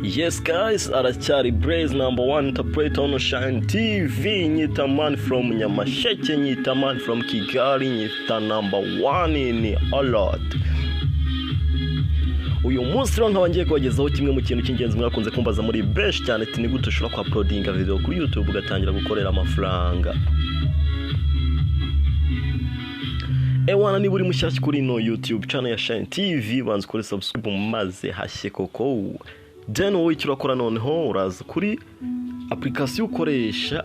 Yes guys, aracyari Blaze #1 interpreter on Shine TV. Nyita man from Nyamasheke, nyita man from Kigali, nyita #1 ni alert. Uyu munsi rero nkabangiye kubagezaho kimwe mu kintu cy'ingenzi mwakunze kumbaza muri benshi cyane, ati ni gute ushobora uploadinga video kuri YouTube ugatangira gukorera amafaranga. Ewana ni buri mushyashya kuri no YouTube channel ya Shine TV, banze kuri subscribe maze hashye koko. Then wowe icyo urakora noneho uraza kuri application ukoresha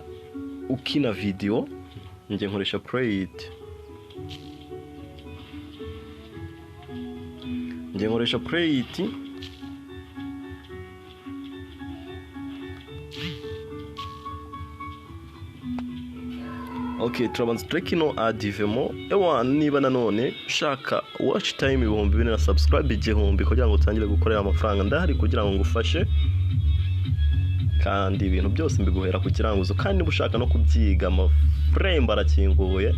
ukina video. Nje nkoresha Play it. Okay, turabanza tureke ino adivemo. Ewa niba nanone shaka watch time 2000 na subscribe 1000 kugira ngo utangire gukorera amafaranga, ndahari kugira ngo ngufashe kandi ibintu byose mbiguhera ku kiranguzo, kandi bushaka no kubyiga amaframe arakinguye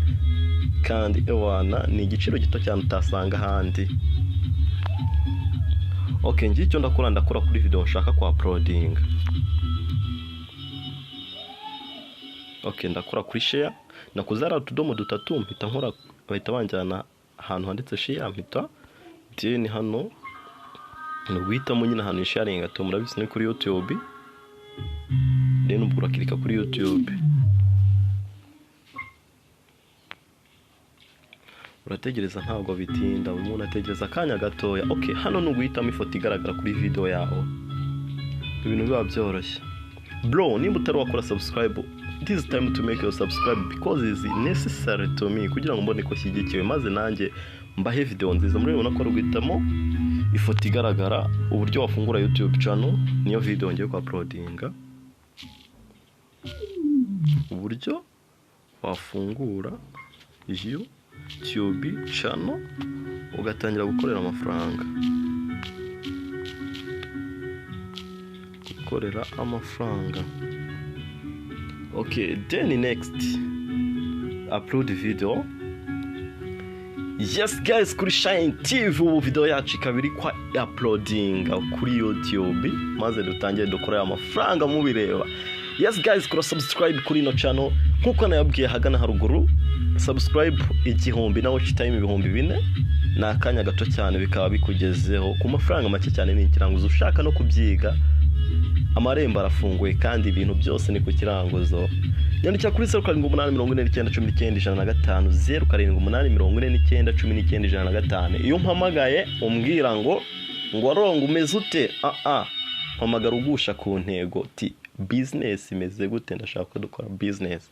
kandi ewana ni igiciro gito cyane utasanga handi. Okay, ngiye icyo ndakora kuri video nshaka ku uploading. Okay, ndakora kuri share, nakuzara utudomo dutatu mpita nkora, bahita banjyana ahantu handitse share, mpita then hano nuguhitamo nyine ahantu sharing ato, murabisi ni kuri YouTube, then ubwo urakirika kuri YouTube, urategereza ntabwo bitinda, umuntu ategereza akanya gatoya. Okay, hano nuguhitamo ifoto igaragara kuri video yaho, ibintu biba byoroshye. Bro, nimba utari wakora subscribe, this is time to make your subscribe because it is necessary to me kugira ngo mbone ko shyigikiwe maze nanjye mbahe video nziza. Murabona ko rugitamo ifoto igaragara, uburyo wafungura YouTube channel niyo video ngiye ku uploadinga, uburyo wafungura YouTube channel ugatangira gukorera amafaranga. Okay, then next upload video. Yes guys, kuri Shine TV ubu video yacu kabiri kwa uploading kuri YouTube maze dutangiye dukorera amafaranga mubireba. Yes guys, kuri subscribe kuri no channel nkuko nayabwiye hagana haruguru, subscribe 1000 na watch time 4000 na akanya gato cyane bikaba bikugezeho ku mafaranga make cyane. Ni ikiranguzo ushaka no kubyiga, amarembo arafunguye kandi ibintu byose ni ku kiranguzo. Yandikira kuri 0788491915 0788491915. Iyo mpamagaye umbwira ngo arongo umeze ute, mpamagara ugusha ku ntego ti business imeze gute, ndashaka ko dukora business.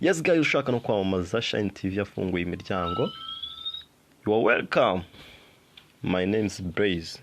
Yes guys, ushaka no kwamamaza Shine TV yafunguye imiryango, you are welcome. My name is Blaze.